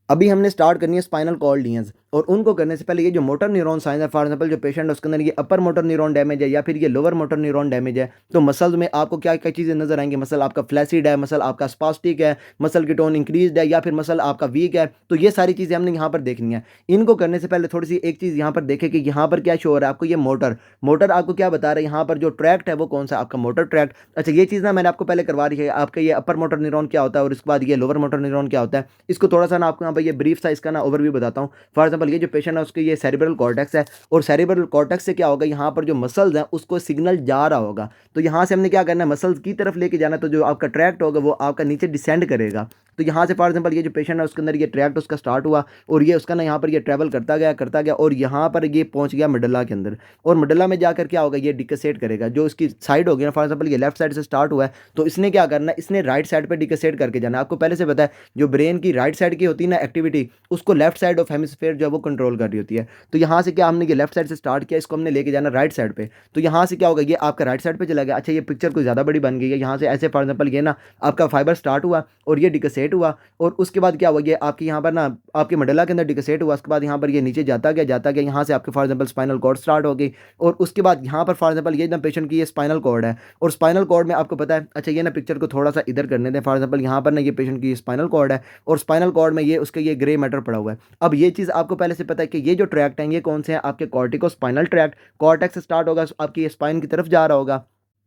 अभी हमने स्टार्ट करनी है स्पाइनल कॉर्ड लीनियंस, और उनको करने से पहले ये जो मोटर न्यूरॉन साइंस है, फॉर एग्जांपल जो पेशेंट है उसके अंदर ये अपर मोटर न्यूरॉन डैमेज है या फिर ये लोअर मोटर न्यूरॉन डैमेज है, तो मसल में आपको क्या क्या चीज़ें नजर आएंगी। मसल आपका फ्लैसिड है, मसल आपका स्पास्टिक है, मसल की टोन इंक्रीज्ड है, या फिर मसल आपका वीक है। तो ये सारी चीज़ें हमने यहाँ पर देखनी है। इनको करने से पहले थोड़ी सी एक चीज़ यहाँ पर देखें कि यहाँ पर क्या शो हो रहा है आपको। ये मोटर मोटर आपको क्या बता रहा है, यहाँ पर जो ट्रैक्ट है वो कौन सा आपका मोटर ट्रैक्ट। अच्छा, ये चीज़ ना मैंने आपको पहले करवा रही है। आपका ये अपर मोटर न्यूरॉन क्या होता है और उसके बाद ये लोअर मोटर न्यूरॉन क्या होता है, इसको थोड़ा सा ना आपको यहाँ पर ये ब्रीफ सा इसका ना ओवरव्यू बताता हूँ। फॉर एग्जांपल ये जो पेशेंट है उसके ये सेरिब्रल कॉर्टेक्स है, और सेरिब्रल कॉर्टेक्स से क्या होगा, यहाँ पर जो मसल्स हैं उसको सिग्नल जा रहा होगा। तो यहाँ से हमने क्या करना है, मसल्स की तरफ लेके जाना है। तो जो आपका ट्रैक्ट होगा वो आपका नीचे डिसेंड करेगा। तो यहाँ से फॉर एग्जांपल ये जो पेशेंट है उसके अंदर ये ट्रैक्ट उसका स्टार्ट हुआ, और ये उसका ना यहाँ पर ये ट्रैवल करता गया और यहाँ पर ये पहुँच गया मिडला के अंदर। और मिडला में जाकर क्या होगा, ये डिकसेट करेगा। जो इसकी साइड होगी ना, फॉर एग्जांपल ये लेफ्ट साइड से स्टार्ट हुआ है, तो इसने क्या करना है, इसने राइट साइड पर डिकसेट करके जाना है। आपको पहले से पता है जो ब्रेन की राइट साइड की होती है ना एक्टिविटी, उसको लेफ्ट साइड ऑफ हेमिस्फेयर जो है वो कंट्रोल कर रही होती है। तो यहाँ से क्या हमने ये लेफ्ट साइड से स्टार्ट किया, इसको हमने लेके जाना राइट साइड पे। तो यहाँ से क्या होगा, ये आपका राइट साइड पे चला गया। अच्छा, ये पिक्चर कोई ज़्यादा बड़ी बन गई है। यहाँ से ऐसे फॉर एग्जांपल ये ना आपका फाइबर स्टार्ट हुआ और ये डिकसेट हुआ, और उसके बाद क्या हुआ, ये आपके यहाँ पर ना आपके मडला के अंदर डिकसेट हुआ। उसके बाद यहाँ पर ये नीचे जाता गया यहाँ से आपके for example spinal cord start हो गई। और उसके बाद यहाँ पर फॉर एग्जांपल ये ना पेशेंट की ये स्पाइनल कॉर्ड है, और स्पाइनल कॉर्ड में आपको पता है। अच्छा, ये ना पिक्चर को थोड़ा सा इधर करने दें। फॉर एग्जांपल यहाँ पर ना ये पेशेंट की स्पाइनल कॉर्ड है, और स्पाइनल कॉर्ड में ये उसके ये ग्रे मैटर पड़ा हुआ है। अब ये चीज़ आपको पहले से पता है कि ये जो ट्रैक्ट हैं ये कौन से हैं, आपके कॉर्टिको स्पाइनल ट्रैक्ट। कॉर्टेक्स से स्टार्ट होगा, आपकी स्पाइन की तरफ जा रहा होगा।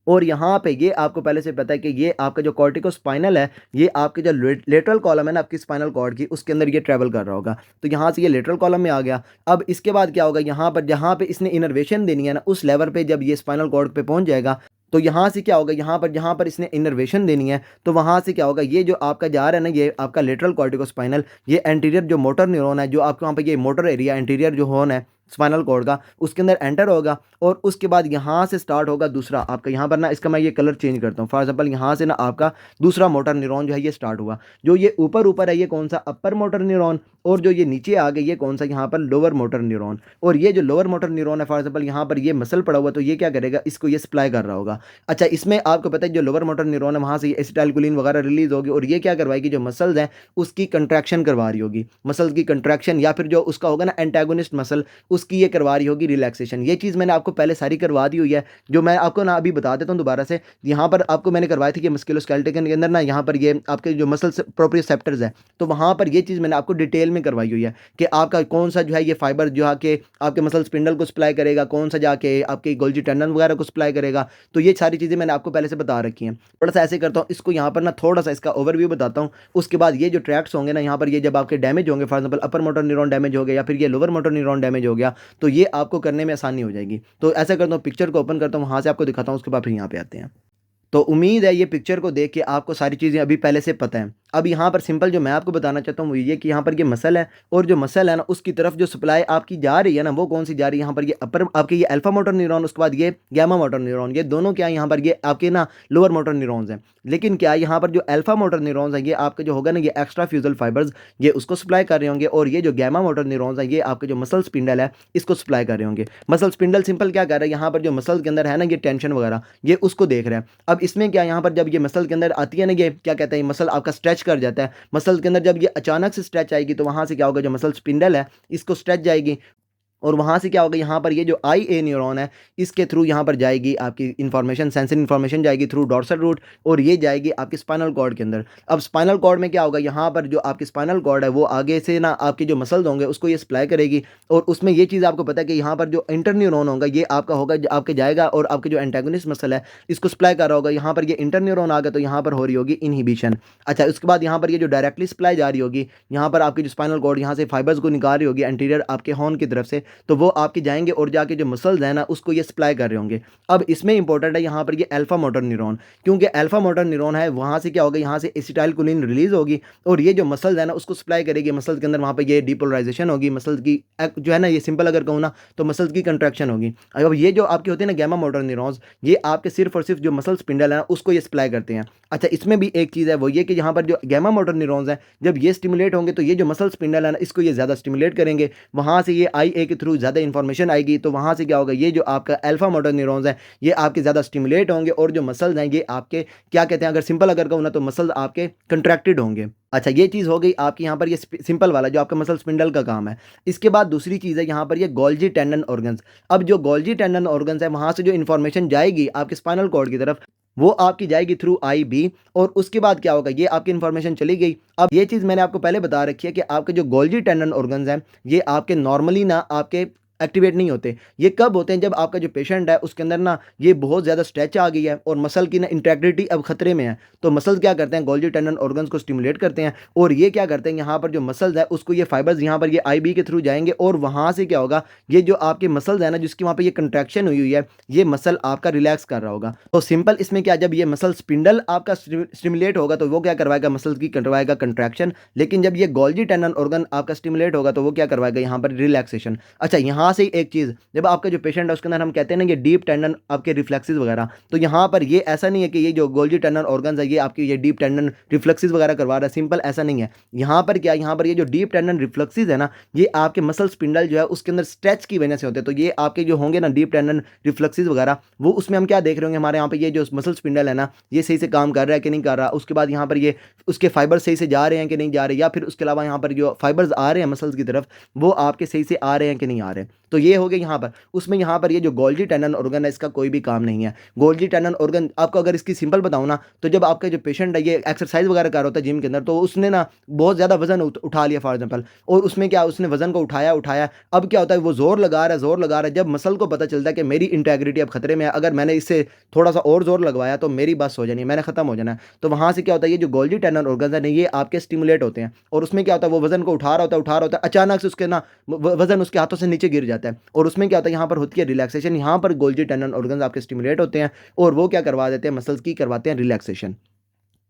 और यहाँ पे ये आपको पहले से पता है कि ये आपका जो कॉर्टिको स्पाइनल है, ये आपके जो लेटरल कॉलम है ना आपकी स्पाइनल कॉर्ड की, उसके अंदर ये ट्रैवल कर रहा होगा। तो यहाँ से ये लेटरल कॉलम में आ गया। अब इसके बाद क्या होगा, यहाँ पर जहाँ पे इसने इनर्वेशन देनी है ना, उस लेवल पे जब ये स्पाइनल कॉर्ड पे पहुंच जाएगा, तो यहाँ से क्या होगा, यहाँ पर जहाँ पर इसने इनर्वेशन देनी है, तो वहाँ से क्या होगा, ये जो आपका जा रहा है ना, ये आपका लेटरल कॉर्टिको स्पाइनल, ये एंटीरियर जो मोटर न्यूरॉन है, जो आपके वहाँ पे ये मोटर एरिया एंटीरियर जो हॉर्न है स्पाइनल कॉर्ड का, उसके अंदर एंटर होगा। और उसके बाद यहाँ से स्टार्ट होगा दूसरा आपका, यहाँ पर ना इसका मैं ये कलर चेंज करता हूँ। फॉर एग्जांपल यहाँ से ना आपका दूसरा मोटर न्यूरॉन जो है ये स्टार्ट हुआ। जो ये ऊपर ऊपर है ये कौन सा, अपर मोटर न्यूरॉन। और जो ये नीचे आ गई ये कौन सा, यहाँ पर लोअर मोटर न्यूरॉन। और ये जो लोअर मोटर न्यूरॉन है, फॉर एग्जांपल यहाँ पर ये मसल पड़ा हुआ, तो ये क्या करेगा, इसको ये सप्लाई कर रहा होगा। अच्छा, इसमें आपको पता है जो लोअर मोटर न्यूरॉन है वहाँ से एसिटाइलकोलिन वगैरह रिलीज होगी, और ये क्या करवाएगी, जो मसल्स हैं उसकी कंट्रैक्शन करवा रही होगी। मसल्स की कंट्रैक्शन, या फिर जो उसका होगा ना एंटागोनिस्ट मसल, उसकी ये करवा रही होगी रिलैक्सेशन। ये चीज़ मैंने आपको पहले सारी करवा दी हुई है, जो मैं आपको ना अभी बता देता हूँ दोबारा से। यहाँ पर आपको मैंने करवाई थी कि मस्कुलोस्केलेटल के अंदर ना यहाँ पर ये आपके जो मसल प्रोप्रियोसेप्टर्स है, तो वहाँ पर ये चीज़ मैंने आपको डिटेल में करवाई हुई है कि आपका कौन सा जो है ये फाइबर जो है कि आपके मसल स्पिंडल को सप्लाई करेगा, कौन सा जाके आपके गोल्जी टेंडन वगैरह को सप्लाई करेगा। तो ये सारी चीज़ें मैंने आपको पहले से बता रखी हैं। थोड़ा सा ऐसे करता हूँ, इसको यहाँ पर ना थोड़ा सा इसका ओवरव्यू बताता हूँ। उसके बाद ये जो ट्रैक्ट्स होंगे ना यहाँ पर, ये जब आपके डैमेज होंगे, for example upper motor neuron damage हो गया या फिर ये लोअर मोटर न्यूरॉन डैमेज हो गया, तो ये आपको करने में आसानी हो जाएगी। तो ऐसा करता हूँ, पिक्चर को ओपन करता हूँ, वहाँ से आपको दिखाता हूँ, उसके बाद फिर यहाँ पे आते हैं। तो उम्मीद है ये पिक्चर को देख के आपको सारी चीज़ें अभी पहले से पता है। अब यहाँ पर सिंपल जो मैं आपको बताना चाहता हूँ वो ये कि यहाँ पर ये मसल है, और जो मसल है ना उसकी तरफ जो सप्लाई आपकी जा रही है ना वो कौन सी जा रही है, यहाँ पर ये अपर आपके ये अल्फा मोटर न्यूरॉन, उसके बाद ये गैमा मोटर न्यूरॉन, ये दोनों क्या है यहाँ पर ये आपके ना लोअर मोटर न्यूरॉन्स हैं। लेकिन क्या यहाँ पर जो अल्फा मोटर न्यूरॉन्स हैं ये आपके जो होगा ना ये एक्स्ट्रा फ्यूजल फाइबर्स, ये उसको सप्लाई कर रहे होंगे। और ये जो गैमा मोटर न्यूरॉन्स हैं ये आपके जो मसल स्पिंडल है इसको सप्लाई कर रहे होंगे। मसल स्पिंडल सिंपल क्या कर रहा है, यहाँ पर जो मसल के अंदर है ना ये टेंशन वगैरह ये उसको देख रहा है। अब इसमें क्या, यहाँ पर जब ये मसल के अंदर आती है ना, ये क्या कहते हैं, मसल आपका स्ट्रेच कर जाता है। मसल के अंदर जब ये अचानक से स्ट्रेच आएगी, तो वहाँ से क्या होगा, जो मसल स्पिंडल है इसको स्ट्रेच जाएगी, और वहाँ से क्या होगा, यहाँ पर ये जो आई ए न्यूरॉन है इसके थ्रू यहाँ पर जाएगी आपकी इन्फॉर्मेशन, सेंसरी इन्फॉर्मेशन जाएगी थ्रू डॉर्सल रूट, और ये जाएगी आपकी स्पाइनल कॉर्ड के अंदर। अब स्पाइनल कॉर्ड में क्या होगा, यहाँ पर जो आपकी स्पाइनल कॉर्ड है वो आगे से ना आपके जो मसल्स होंगे उसको ये सप्लाई करेगी। और उसमें ये चीज़ आपको पता है कि यहाँ पर जो इंटर न्यूरॉन होगा ये आपका होगा आपके जाएगा, और आपके जो एंटागोनिस्ट मसल है इसको सप्लाई कर रहा होगा। यहाँ पर ये इंटर न्यूरॉन आ गया, तो यहाँ पर हो रही होगी इनहिबिशन। अच्छा, उसके बाद यहाँ पर ये जो डायरेक्टली सप्लाई जा रही होगी, यहाँ पर आपकी जो स्पाइनल कॉर्ड यहाँ से फाइबर्स को निकाल रही होगी एंटीरियर आपके हॉर्न की तरफ से, तो वो आपकी जाएंगे और जाके जो मसल्स है ना उसको ये सप्लाई कर रहे होंगे। अब इसमें इंपॉर्टेंट है यहाँ पर ये अल्फा मोटर न्यूरॉन, क्योंकि अल्फा मोटर न्यूरॉन है वहाँ से क्या होगा, यहाँ से एसिटाइलकोलिन रिलीज होगी, और ये जो मसल्स है ना उसको सप्लाई करेगी। मसल्स के अंदर वहाँ पर ये डीपोलराइजेशन होगी, मसल्स की जो है ना, ये सिंपल अगर कहूँ ना तो मसल्स की कंट्रैक्शन होगी। अब ये जो आपके होते हैं ना गैमा मोटर न्यूरॉन्स, ये आपके सिर्फ और सिर्फ जो मसल स्पिंडल है उसको ये सप्लाई करते हैं। अच्छा, इसमें भी एक चीज़ है वो ये कि यहाँ पर जो गैमा मोटर न्यूरॉन्स हैं जब ये स्टिमुलेट होंगे, तो ये जो मसल स्पिंडल है ना इसको ये ज़्यादा स्टिमुलेट करेंगे, वहाँ से ये आई ए के थ्रू ज़्यादा इन्फॉर्मेशन आएगी, तो वहाँ से क्या होगा, ये जो आपका अल्फा मोटर न्यूरॉन्स हैं ये आपके ज़्यादा स्टिमुलेट होंगे और जो मसल्स हैं ये आपके क्या कहते हैं, अगर सिंपल अगर कहूँ ना तो मसल्स आपके कंट्रैक्टेड होंगे। अच्छा, ये चीज़ हो गई आपकी यहाँ पर ये सिंपल वाला जो आपका मसल स्पिंडल का काम है। इसके बाद दूसरी चीज़ है यहाँ पर ये गोल्जी टेंडन ऑर्गन्स। अब जो गोल्जी टेंडन ऑर्गन्स है वहाँ से जो इन्फॉर्मेशन जाएगी आपके स्पाइनल कॉर्ड की तरफ, वो आपकी जाएगी थ्रू आईबी, और उसके बाद क्या होगा, ये आपकी इन्फॉर्मेशन चली गई। अब ये चीज़ मैंने आपको पहले बता रखी है कि आपके जो गोल्जी टेंडन ऑर्गन्स हैं ये आपके नॉर्मली ना आपके एक्टिवेट नहीं होते। ये कब होते हैं, जब आपका जो पेशेंट है उसके अंदर ना ये बहुत ज़्यादा स्ट्रेच आ गई है और मसल की ना इंटेग्रिटी अब खतरे में है। तो मसल्स क्या करते हैं, गोल्जी टेंडन ऑर्गन्स को स्टिमुलेट करते हैं और ये क्या करते हैं, यहाँ पर जो मसल्स है उसको ये फाइबर्स यहाँ पर ये आईबी के थ्रू जाएंगे और वहाँ से क्या होगा, ये जो आपके मसल्स है ना जिसकी वहाँ पर ये कंट्रैक्शन हुई है ये मसल आपका रिलैक्स कर रहा होगा। तो सिंपल इसमें क्या, जब ये मसल स्पिंडल आपका स्टिमुलेट होगा तो वो क्या करवाएगा, मसल्स की करवाएगा कंट्रैक्शन, लेकिन जब ये गोल्जी टेंडन ऑर्गन आपका स्टिमुलेट होगा तो वो क्या करवाएगा, यहाँ पर रिलैक्सेशन। अच्छा, यहाँ से एक चीज़, जब आपका जो पेशेंट है उसके अंदर हम कहते हैं ना ये डीप टेंडन आपके रिफ्लेक्सेस वगैरह, तो यहाँ पर ये ऐसा नहीं है कि ये जो गोल्जी टेंडन ऑर्गन्स है ये आपकी ये डीप टेंडन रिफ्लेक्सेस वगैरह करवा रहा है, सिंपल ऐसा नहीं है। यहाँ पर क्या, यहाँ पर ये जो डीप टेंडन रिफ्लेक्सेस है ना ये आपके मसल स्पिंडल जो है उसके अंदर स्ट्रेच की वजह से होते हैं। तो ये आपके जो होंगे ना डीप टेंडन रिफ्लेक्सेस वगैरह, वो उसमें हम क्या देख रहे होंगे, हमारे यहाँ पे ये जो मसल स्पिंडल है ना ये सही से काम कर रहा है कि नहीं कर रहा, उसके बाद यहाँ पर ये उसके फाइबर सही से जा रहे हैं कि नहीं जा रहे, या फिर उसके अलावा यहाँ पर जो फाइबर्स आ रहे हैं मसल्स की तरफ वो आपके सही से आ रहे हैं कि नहीं आ रहे। तो ये हो गया यहाँ पर। उसमें यहाँ पर ये जो गोल्जी टेंडन ऑर्गन है इसका कोई भी काम नहीं है। गोल्जी टेंडन ऑर्गन आपको अगर इसकी सिंपल बताऊँ ना, तो जब आपका जो पेशेंट है ये एक्सरसाइज वगैरह कर रहा होता है जिम के अंदर, तो उसने ना बहुत ज़्यादा वजन उठा लिया फॉर एग्जाम्पल, और उसमें क्या उसने वजन को उठाया उठाया, अब क्या होता है वो जोर लगा रहा है जोर लगा रहा है, जब मसल को पता चलता है कि मेरी इंटेग्रिटी अब खतरे में है, अगर मैंने इससे थोड़ा सा और जोर लगवाया तो मेरी बस हो जानी है, मैंने खत्म हो जाना है। तो वहाँ से क्या होता है, ये जो गोल्जी टेंडन ऑर्गन है ये आपके स्टिमुलेट होते हैं, और उसमें क्या होता है वो वजन को उठा रहा होता है, अचानक से उसके ना वजन उसके हाथों से नीचे गिर जाता है, और उसमें क्या होता है यहाँ पर होती है रिलैक्सेशन। यहाँ पर गोल्जी टेंडन ऑर्गन्स आपके स्टिमुलेट होते हैं और वो क्या करवा देते हैं, मसल्स की करवाते हैं रिलैक्सेशन।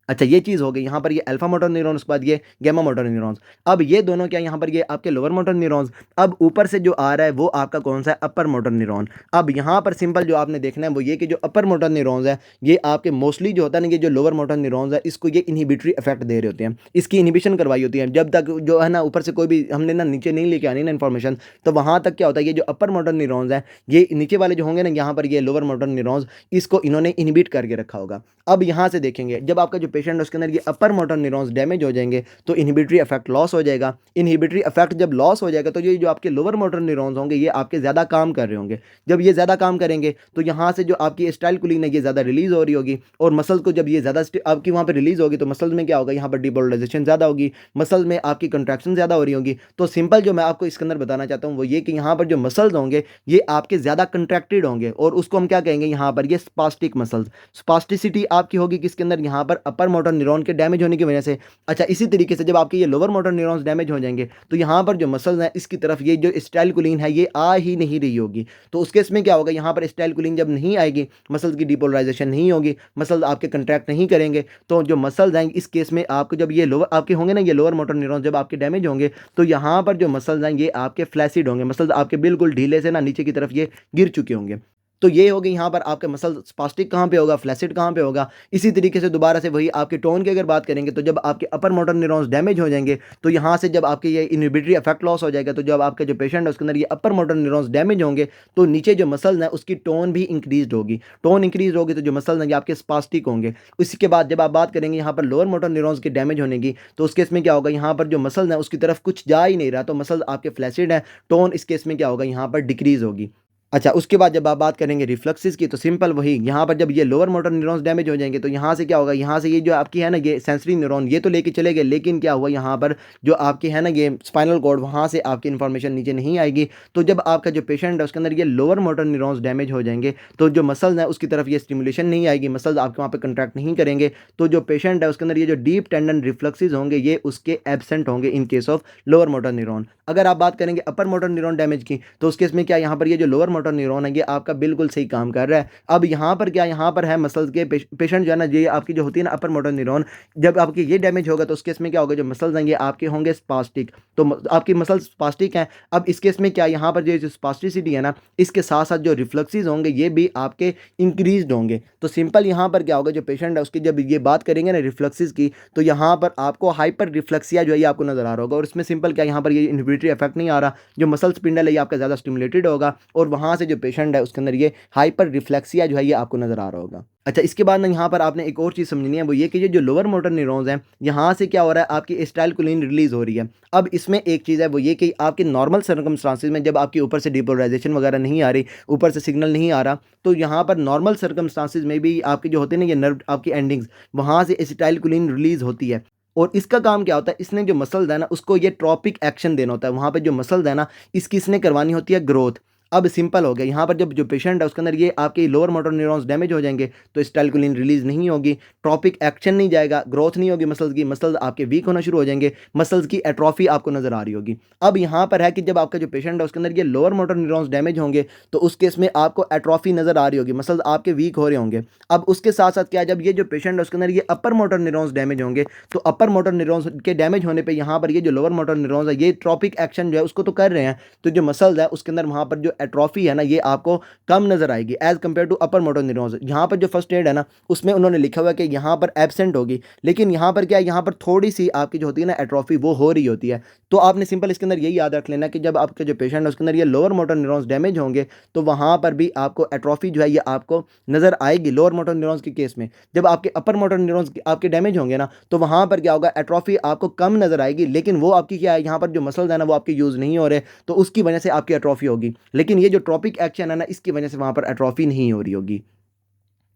अच्छा, ये चीज़ हो गई यहाँ पर ये अल्फा मोटर न्यूरॉन, उसके बाद ये गामा मोटर न्यूरॉन्स। अब ये दोनों क्या, यहाँ पर ये आपके लोअर मोटर न्यूरॉन्स। अब ऊपर से जो आ रहा है वो आपका कौन सा है, अपर मोटर न्यूरॉन। अब यहाँ पर सिंपल जो आपने देखना है वो ये कि जो अपर मोटर न्यूरॉन्स है ये आपके मोस्टली जो होता है ना, ये जो लोअर मोटर न्यूरॉन्स है इसको ये इनहिबिटरी इफेक्ट दे रहे होते हैं, इसकी इनहिबिशन करवाई होती है। जब तक जो है ना ऊपर से कोई भी हमने ना नीचे नहीं लेके आनी ना इन्फॉर्मेशन, तो वहाँ तक क्या होता है, ये जो अपर मोटर न्यूरॉन्स है ये नीचे वाले जो होंगे ना यहाँ पर ये लोअर मोटर न्यूरॉन्स, इसको इन्होंने इनहिबिट करके रखा होगा। अब यहाँ से देखेंगे जब आपका जो पेशेंट है उसके अंदर ये अपर मोटर न्यूरॉन्स डैमेज हो जाएंगे तो इनहिबिटरी इफेक्ट लॉस हो जाएगा। इनहिबिटरी इफेक्ट जब लॉस हो जाएगा तो ये जो आपके लोअर मोटर न्यूरॉन्स होंगे ये आपके ज़्यादा काम कर रहे होंगे। जब ये ज़्यादा काम करेंगे तो यहाँ से जो आपकी एसिटाइलकोलिन है ये ज़्यादा रिलीज़ हो रही होगी, और मसल को जब ये ज़्यादा आपकी वहाँ पर रिलीज़ होगी तो मसल में क्या होगा, यहाँ पर डिपोलराइजेशन ज़्यादा होगी, मसल में आपकी कंट्रैक्शन ज़्यादा हो रही होगी। तो सिंपल जो मैं आपको इसके अंदर बताना चाहता हूँ वो ये कि यहाँ पर जो मसल्स होंगे ये आपके ज़्यादा कंट्रैक्टेड होंगे, और उसको हम क्या कहेंगे यहाँ पर ये स्पास्टिक मसल्स। स्पास्टिसिटी आपकी होगी किसके अंदर, यहाँ पर अपर मोटर न्यूरॉन के डैमेज होने की वजह से। अच्छा, इसी तरीके से जब आपके ये लोअर मोटर न्यूरॉन्स डैमेज हो जाएंगे तो यहाँ पर जो मसल्स हैं इसकी तरफ ये जो एसिटाइलकोलिन है ये आ ही नहीं रही होगी। तो उस केस में क्या होगा, यहाँ पर एसिटाइलकोलिन जब नहीं आएगी, मसल्स की डिपोलराइजेशन नहीं होगी, मसल्स आपके कंट्रैक्ट नहीं करेंगे, तो जो मसल्स आएंगे इस केस में आपको जब ये लोअर आपके होंगे ना ये लोअर मोटर न्यूरॉन्स जब आपके डैमेज होंगे तो यहाँ पर जो मसल्स आएंगे ये आपके फ्लैसिड होंगे, मसल्स आपके बिल्कुल ढीले से ना नीचे की तरफ ये गिर चुके होंगे। तो ये हो गई यहाँ पर आपके मसल स्पास्टिक कहाँ पे होगा, फ्लैसिड कहाँ पे होगा। इसी तरीके से दोबारा से वही आपके टोन की अगर बात करेंगे तो जब आपके अपर मोटर न्यूरॉन्स डैमेज हो जाएंगे तो यहाँ से जब आपके ये इनहिबिटरी इफेक्ट लॉस हो जाएगा, तो जब आपका जो पेशेंट है उसके अंदर ये अपर मोटर न्यूरॉन्स डैमेज होंगे तो नीचे जो मसल्स हैं उसकी टोन भी इंक्रीज होगी। टोन इंक्रीज होगी तो जो मसल्स हैं ये आपके स्पास्टिक होंगे। इसके बाद जब आप बात करेंगे यहाँ पर लोअर मोटर न्यूरॉन्स के डैमेज होने की, तो उस केस में क्या होगा, यहाँ पर जो मसल्स हैं उसकी तरफ कुछ जा ही नहीं रहा, तो मसल्स आपके फ्लैसिड है, टोन इस केस में क्या होगा, यहाँ पर डिक्रीज होगी। अच्छा, उसके बाद जब आप बात करेंगे रिफ्लेक्सेस की, तो सिंपल वही यहाँ पर जब ये लोअर मोटर न्यूरॉन्स डैमेज हो जाएंगे तो यहाँ से क्या होगा, यहाँ से ये जो आपकी है ना ये सेंसरी न्यूरॉन ये तो लेके चले गए, लेकिन क्या हुआ यहाँ पर जो आपकी है ना ये स्पाइनल कॉर्ड वहाँ से आपकी इन्फॉर्मेशन नीचे नहीं आएगी। तो जब आपका जो पेशेंट है उसके अंदर ये लोअर मोटर न्यूरॉन्स डैमेज हो जाएंगे तो जो मसल्स हैं उसकी तरफ ये स्टिमुलेशन नहीं आएगी, मसल्स आपके वहाँ पर कंट्रैक्ट नहीं करेंगे, तो जो पेशेंट है उसके अंदर ये जो डीप टेंडन रिफ्लेक्सेस होंगे ये उसके एबसेंट होंगे in case of lower motor neuron. अगर आप बात करेंगे अपर मोटर न्यूरॉन डैमेज की, तो उस केस में क्या यहाँ पर ये जो लोअर मोटर न्यूरॉन है ये आपका बिल्कुल सही काम कर रहा है। अब यहाँ पर क्या, यहाँ पर है मसल्स के पेशेंट जो है ना, ये आपकी जो होती है ना अपर मोटर न्यूरॉन, जब आपकी ये डैमेज होगा तो उस केस में क्या होगा, जो मसल्स हैं ये आपके होंगे स्पास्टिक। तो आपकी मसल्स स्पास्टिक हैं। अब इस केस में क्या, यहाँ पर जो स्पास्टिसिटी है ना, इसके साथ साथ जो रिफ्लेक्सेस होंगे ये भी आपके इंक्रीज्ड होंगे। तो सिंपल यहाँ पर क्या होगा, जो पेशेंट है उसकी जब ये बात करेंगे ना रिफ्लेक्सेस की, तो यहाँ पर आपको हाइपर रिफ्लेक्सिया जो है ये आपको नजर आ रहा होगा। और इसमें सिंपल क्या, यहाँ पर ये इनहिबिटरी इफेक्ट नहीं आ रहा, जो मसल स्पिंडल है ये आपका ज़्यादा स्टिमुलेटेड होगा और वहाँ से जो पेशेंट है उसके अंदर ये हाइपर रिफ्लेक्सिया जो है ये आपको नजर आ रहा होगा। अच्छा, इसके बाद ना यहाँ पर आपने एक और चीज़ समझनी है, वो ये कि ये जो लोअर मोटर न्यूरॉन्स हैं, यहाँ से क्या हो रहा है, आपकी एसिटाइलकोलिन रिलीज हो रही है। अब इसमें एक चीज़ है वो ये कि आपके नॉर्मल सर्कमस्टांसिस में जब आपके ऊपर से डिपोलराइजेशन वगैरह नहीं आ रही, ऊपर से सिग्नल नहीं आ रहा, तो यहाँ पर नॉर्मल सर्कमस्टांसिस में भी आपके जो होते हैं ना ये नर्व आपकी एंडिंग्स, वहाँ से एसिटाइलकोलिन रिलीज होती है। और इसका काम क्या होता है, इसने जो मसल्स है ना उसको ये ट्रॉपिक एक्शन देना होता है। वहाँ पे जो मसल्स है ना इसकी इसने करवानी होती है ग्रोथ। अब सिंपल हो गया, यहाँ पर जब जो पेशेंट है उसके अंदर ये आपके लोअर मोटर न्यूरॉन्स डैमेज हो जाएंगे तो एसिटाइलकोलिन रिलीज नहीं होगी, ट्रॉपिक एक्शन नहीं जाएगा, ग्रोथ नहीं होगी मसल्स की, मसल्स आपके वीक होना शुरू हो जाएंगे, मसल्स की एट्रोफी आपको नजर आ रही होगी। अब यहाँ पर है कि जब आपका जो पेशेंट है उसके अंदर ये लोअर मोटर न्यूरॉन्स डैमेज होंगे तो उस केस में आपको एट्रोफी नजर आ रही होगी, मसल्स आपके वीक हो रहे होंगे। अब उसके साथ साथ क्या, जब ये जो पेशेंट है उसके अंदर ये अपर मोटर न्यूरॉन्स डैमेज होंगे तो अपर मोटर न्यूरॉन्स के डैमेज होने पर यहाँ पर ये जो लोअर मोटर न्यूरॉन्स है ये ट्रॉपिक एक्शन जो है उसको तो कर रहे हैं, तो जो मसल्स है उसके अंदर वहाँ पर जो एट्रोफी है ना ये आपको कम नजर आएगी as compare to upper motor neurons. यहाँ पर जो फर्स्ट एड है ना उसमें उन्होंने लिखा हुआ है कि यहाँ पर एब्सेंट होगी, लेकिन यहाँ पर क्या है, यहाँ पर थोड़ी सी आपकी जो होती है ना एट्रोफी वो हो रही होती है। तो आपने सिंपल इसके अंदर यही याद रख लेना कि जब आपके जो पेशेंट है उसके अंदर ये लोअर मोटर न्यूरॉन्स डैमेज होंगे तो वहाँ पर भी आपको एट्रोफी जो है ये आपको नजर आएगी लोअर मोटर न्यूरॉन्स के केस में। जब आपके अपर मोटर न्यूरॉन्स आपके डैमेज होंगे ना तो वहाँ पर क्या होगा, एट्रोफी आपको कम नजर आएगी, लेकिन वो आपकी क्या है, यहाँ पर जो मसल्स है ना वो आपके यूज नहीं हो रहे तो उसकी वजह से आपकी एट्रोफी होगी। लेकिन ये जो ट्रॉपिक एक्शन है ना इसकी वजह से वहाँ पर एट्रोफी नहीं हो रही होगी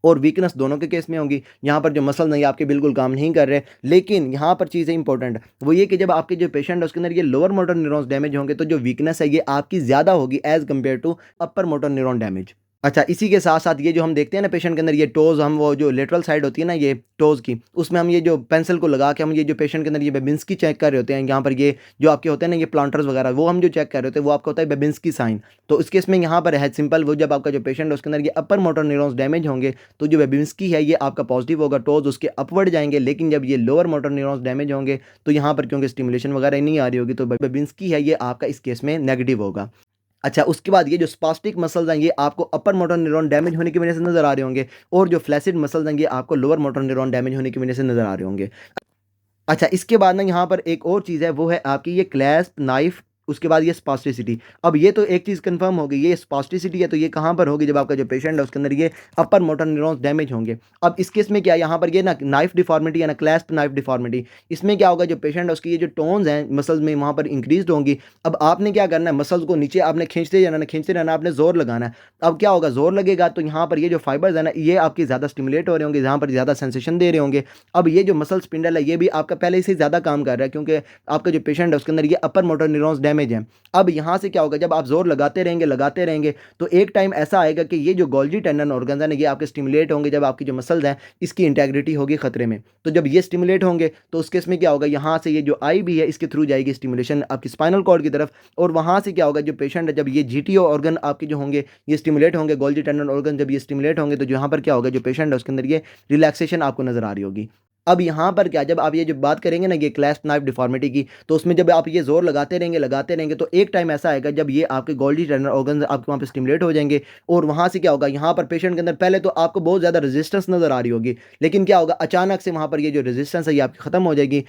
और वीकनेस दोनों के केस में होगी। यहाँ पर जो मसल नहीं आपके बिल्कुल काम नहीं कर रहे, लेकिन यहाँ पर चीज़ें इंपॉर्टेंट वो ये कि जब आपके जो पेशेंट है उसके अंदर ये लोअर मोटर न्यूरॉन्स डैमेज होंगे तो जो वीकनेस है ये आपकी ज़्यादा होगी as compare to upper motor neuron damage. अच्छा, इसी के साथ साथ ये जो हम देखते हैं ना पेशेंट के अंदर ये टोज़, हम वो जो लेटरल साइड होती है ना ये टोज़ की, उसमें हम ये जो पेंसिल को लगा के हम ये जो पेशेंट के अंदर ये बेबिंस्की चेक कर रहे होते हैं, यहाँ पर ये जो आपके होते हैं ना ये प्लांटर्स वगैरह वो हम जो चेक कर रहे होते हैं वो आपका होता है बेबिंस्की साइन। तो इस केस में यहाँ पर है सिंपल, वो जब आपका जो पेशेंट है उसके अंदर ये अपर मोटर न्यूरॉन्स डैमेज होंगे तो जो बेबिंस्की है ये आपका पॉजिटिव होगा, टोज़ उसके अपवर्ड जाएंगे। लेकिन जब ये लोअर मोटर न्यूरॉन्स डैमेज होंगे तो यहाँ पर क्योंकि स्टिमुलेशन वगैरह नहीं आ रही होगी तो बेबिंस्की है ये आपका इस केस में नेगेटिव होगा। अच्छा, उसके बाद ये जो स्पास्टिक मसल्स हैं ये आपको अपर मोटर न्यूरॉन डैमेज होने की वजह से नजर आ रहे होंगे और जो फ्लैसिड मसल्स हैं ये आपको लोअर मोटर न्यूरॉन डैमेज होने की वजह से नजर आ रहे होंगे। अच्छा, इसके बाद ना यहाँ पर एक और चीज़ है वो है आपकी ये क्लैस्प नाइफ, उसके बाद ये स्पास्टिसिटी। अब ये तो एक चीज़ कंफर्म हो गई, ये स्पास्टिसिटी है तो ये कहाँ पर होगी, जब आपका जो पेशेंट है उसके अंदर ये अपर मोटर न्यूरॉन्स डैमेज होंगे। अब इस केस में क्या, यहाँ पर ये ना नाइफ डिफॉर्मिटी है ना क्लैस्प नाइफ डिफॉर्मिटी, इसमें क्या होगा, जो पेशेंट है उसकी ये जो टोन्स हैं मसल्स में वहाँ पर इंक्रीज होंगी। अब आपने क्या करना है, मसल्स को नीचे आपने खींचते जाना, खींचते रहना, आपने जोर लगाना है। अब क्या होगा, जोर लगेगा तो यहाँ पर ये जो फाइबर्स है ना ये आपके ज़्यादा स्टिमुलेट हो रहे होंगे, जहाँ पर ज़्यादा सेंसेशन दे रहे होंगे। अब ये जो मसल स्पिंडल है ये भी आपका पहले से ज़्यादा काम कर रहा है क्योंकि आपका जो पेशेंट है उसके अंदर ये अपर मोटर न्यूरॉन्स डैमेज है। अब यहाँ से क्या होगा, जब आप जोर लगाते रहेंगे तो एक टाइम ऐसा आएगा कि ये जो गोल्जी टेंडन ऑर्गन्स हैं ये आपके स्टिमुलेट होंगे, जब आपकी जो मसल्स हैं इसकी इंटेग्रिटी होगी खतरे में। तो जब ये स्टिमुलेट होंगे तो उस केस में क्या होगा, यहाँ से ये जो आई भी है इसके थ्रू जाएगी स्टिमुलेशन आपकी स्पाइनल कॉर्ड की तरफ और वहाँ से क्या होगा, जो पेशेंट है जब ये जीटीओ ऑर्गन आपके जो होंगे ये स्टिमुलेट होंगे, गोल्जी टेंडन ऑर्गन जब ये स्टिमुलेट होंगे तो यहाँ पर क्या होगा, जो पेशेंट है उसके अंदर ये रिलैक्सेशन आपको नजर आ रही होगी। अब यहाँ पर क्या, जब आप ये जो बात करेंगे ना ये क्लैस्प नाइफ डिफॉर्मिटी की, तो उसमें जब आप ये जोर लगाते रहेंगे तो एक टाइम ऐसा आएगा जब ये आपके गोल्जी टेंडन ऑर्गन आपके वहाँ पे स्टिमुलेट हो जाएंगे और वहाँ से क्या होगा, यहाँ पर पेशेंट के अंदर पहले तो आपको बहुत ज़्यादा रेजिस्टेंस नजर आ रही होगी, लेकिन क्या होगा अचानक से वहाँ पर ये जो रेजिस्टेंस है ये आपकी खत्म हो जाएगी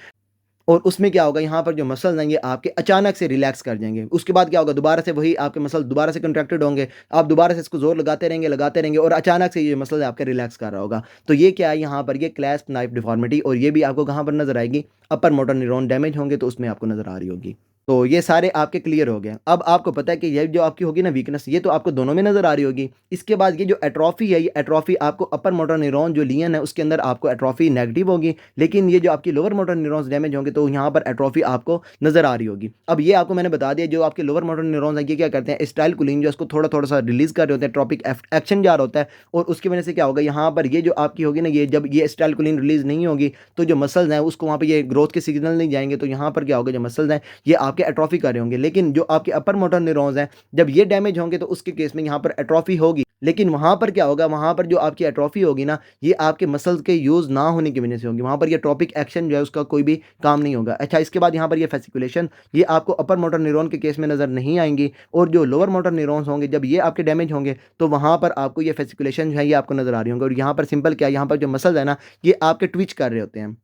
और उसमें क्या होगा, यहाँ पर जो मसल्स हैं ये आपके अचानक से रिलैक्स कर जाएंगे। उसके बाद क्या होगा, दोबारा से वही आपके मसल दोबारा से कंट्रैक्टेड होंगे, आप दोबारा से इसको जोर लगाते रहेंगे और अचानक से ये मसल आपके रिलैक्स कर रहा होगा। तो ये क्या है, यहाँ पर ये क्लैस्प नाइफ डिफॉर्मिटी, और ये भी आपको कहाँ पर नजर आएगी, अपर मोटर न्यूरॉन डैमेज होंगे तो उसमें आपको नजर आ रही होगी। तो ये सारे आपके क्लियर हो गए। अब आपको पता है कि ये जो आपकी होगी ना वीकनेस, ये तो आपको दोनों में नजर आ रही होगी। इसके बाद ये जो एट्रोफी है, ये एट्रोफी आपको अपर मोटर न्यूरॉन जो लियन है उसके अंदर आपको एट्रोफी नेगेटिव होगी, लेकिन ये जो आपकी लोअर मोटर न्यूरॉन्स डैमेज होंगे तो यहाँ पर एट्रोफी आपको नजर आ रही होगी। अब ये आपको मैंने बता दिया, जो आपके लोअर मोटर न्यूरॉन्स हैं ये क्या करते हैं, एसिटाइलकोलिन जो उसको थोड़ा थोड़ा सा रिलीज कर रहे होते हैं, ट्रॉपिक एक्शन जा रहा होता है और उसकी वजह से क्या होगा, यहाँ पर ये जो आपकी होगी ना, ये जब ये एसिटाइलकोलिन रिलीज नहीं होगी तो जो मसल्स हैं उसको वहाँ पर ये ग्रोथ के सिग्नल नहीं जाएंगे, तो यहाँ पर क्या होगा, जो मसल्स हैं ये आपके आपके एट्रोफी कर रहे होंगे। लेकिन जो आपके अपर मोटर न्यूरॉन्स हैं, जब ये डैमेज होंगे तो उसके केस में यहाँ पर एट्रोफी होगी। लेकिन वहाँ पर क्या होगा, वहाँ पर जो आपकी एट्रोफी होगी ना, ये आपके मसल्स के यूज़ ना होने की वजह से होगी। वहाँ पर ये ट्रॉपिक एक्शन जो है उसका कोई भी काम नहीं होगा। अच्छा, इसके बाद यहाँ पर ये फेसिकुलेशन, ये आपको अपर मोटर न्यूरॉन के केस में नज़र नहीं आएंगी। और जो लोअर मोटर न्यूरॉन्स होंगे, जब ये आपके डैमेज होंगे तो वहाँ पर आपको ये फेसिकुलेशन जो है ये आपको नज़र आ रही होंगी। और यहाँ पर सिंपल क्या है, यहाँ पर जो मसल्स है ना, ये आपके ट्विच कर रहे होते हैं।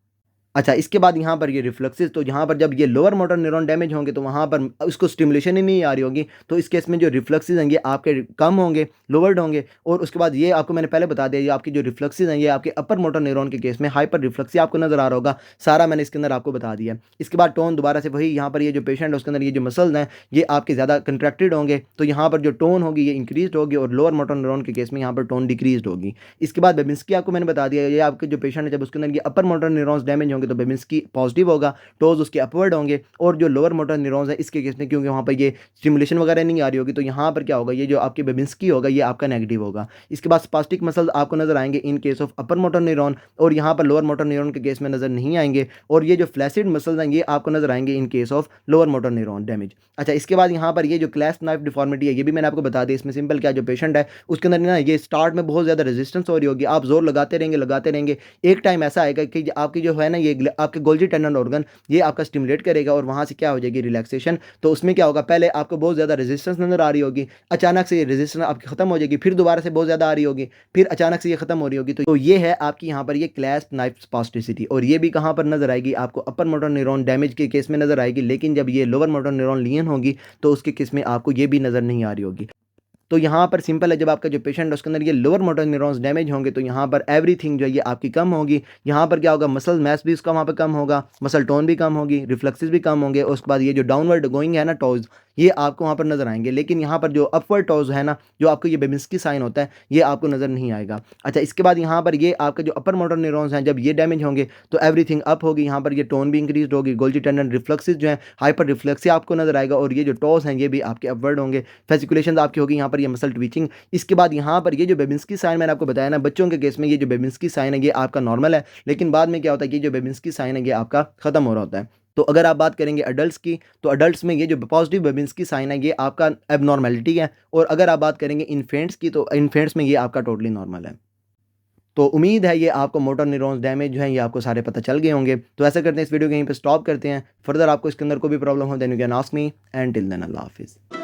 अच्छा, इसके बाद यहाँ पर ये रिफ्लेक्सेस, तो यहाँ पर जब ये लोअर मोटर न्यूरॉन डैमेज होंगे तो वहाँ पर उसको स्टिमुलेशन ही नहीं आ रही होगी, तो इस केस में जो रिफ्लेक्सेस हैं ये आपके कम होंगे, लोअर्ड होंगे। और उसके बाद ये आपको मैंने पहले बता दिया, ये आपकी जो रिफ्लेक्सेस हैं ये आपके अपर मोटर न्यूरॉन के केस में हाइपर रिफ्लेक्सी आपको नजर आ रहा होगा। सारा मैंने इसके अंदर आपको बता दिया। इसके बाद टोन दोबारा से वही, यहाँ पर ये जो पेशेंट है उसके अंदर ये जो मसल्स हैं ये आपके ज़्यादा कंट्रैक्टेड होंगे, तो यहाँ पर जो टोन होगी ये इंक्रीज होगी, और लोअर मोटर न्यूरॉन के केस में यहाँ पर टोन डिक्रीज होगी। इसके बाद बेबिंस्की आपको मैंने बता दिया, ये आपके जो पेशेंट है जब उसके अंदर ये अपर मोटर न्यूरॉन्स डैमेज होंगे तो बेबिंस्की पॉजिटिव होगा, टोज उसके अपवर्ड होंगे। और जो लोअर मोटर न्यूरॉन्स है इसके केस में क्योंकि वहाँ पर ये स्टिमुलेशन वगैरह नहीं आ रही होगी, तो यहाँ पर क्या होगा, ये जो आपके बेबिंस्की होगा ये आपका नेगेटिव होगा। इसके बाद स्पास्टिक मसल आपको नजर आएंगे in case of upper motor neuron, और यहाँ पर लोअर मोटर न्यूरॉन के केस में नजर नहीं आएंगे। और ये जो फ्लैसिड मसल्स हैं ये आपको नजर आएंगे in case of lower motor neuron damage. अच्छा, इसके बाद यहाँ पर ये जो क्लैस्प नाइफ डिफॉर्मिटी है ये भी मैंने आपको बता दिया। इसमें सिंपल क्या, जो पेशेंट है उसके अंदर ना ये स्टार्ट में बहुत ज़्यादा रेजिस्टेंस हो रही होगी, आप जोर लगाते रहेंगे। एक टाइम ऐसा आएगा कि आपकी जो है ना ये आपके गोल्जी टेंडन ऑर्गन ये आपका स्टिमुलेट करेगा, और वहाँ से क्या हो जाएगी, रिलैक्सेशन। तो उसमें क्या होगा, पहले आपको बहुत ज़्यादा रेजिस्टेंस नजर आ रही होगी, अचानक से ये रेजिस्टेंस आपकी खत्म हो जाएगी, फिर दोबारा से बहुत ज़्यादा आ रही होगी, फिर अचानक से ये खत्म हो रही होगी। तो ये है आपकी यहाँ पर ये क्लैस्प नाइफ स्पास्टिसिटी। और ये भी कहाँ पर नजर आएगी, आपको अपर मोटर न्यूरॉन डैमेज के केस में नजर आएगी। लेकिन जब ये लोअर मोटर न्यूरॉन लीन होगी तो उसके केस में आपको ये भी नजर नहीं आ रही होगी। तो यहाँ पर सिंपल है, जब आपका जो पेशेंट है उसके अंदर ये लोअर मोटर न्यूरॉन्स डैमेज होंगे तो यहाँ पर एवरीथिंग जो है ये आपकी कम होगी। यहाँ पर क्या होगा, मसल मैस भी उसका वहाँ पर कम होगा, मसल टोन भी कम होगी, रिफ्लेक्सेस भी कम होंगे। और उसके बाद ये जो डाउनवर्ड गोइंग है ना टोज, ये आपको वहाँ पर नजर आएंगे। लेकिन यहाँ पर जो अपवर्ड टोज है ना, जो आपको ये बेबिंस्की साइन होता है, ये आपको नजर नहीं आएगा। अच्छा, इसके बाद यहाँ पर ये आपका जो अपर मोटर न्यूरॉन्स हैं जब ये डैमेज होंगे तो एवरीथिंग अप होगी, यहाँ पर ये टोन भी इंक्रीज होगी, गोल्जी टेंडन रिफ्लेक्सेस जो है हाइपर रिफ्लेक्सी आपको नजर आएगा, और ये जो टोज हैं ये भी आपके अपवर्ड होंगे, फेसिकुलेशन आपकी होगी, यहाँ पर ये मसल ट्विचिंग। इसके बाद यहाँ पर ये जो बेबिंस्की साइन मैंने आपको बताया ना, बच्चों के केस में ये जो बेबिंस्की साइन है ये आपका नॉर्मल है, लेकिन बाद में क्या होता है कि जो बेबिंस्की साइन है ये आपका खत्म हो रहा होता है। तो अगर आप बात करेंगे अडल्ट्स की, तो अडल्ट्स में ये जो पॉजिटिव बेबिंस्की साइन है ये आपका एबनॉर्मेलिटी है। और अगर आप बात करेंगे इन्फेंट्स की, तो इन्फेंट्स में ये आपका टोटली नॉर्मल है। तो उम्मीद है ये आपको मोटर न्यूरॉन्स डैमेज जो है ये आपको सारे पता चल गए होंगे। तो ऐसा करते हैं, इस वीडियो को यहीं पे स्टॉप करते हैं। फर्दर आपको इसके अंदर कोई भी प्रॉब्लम हो then you can ask me, and till then अल्लाह हाफिज़।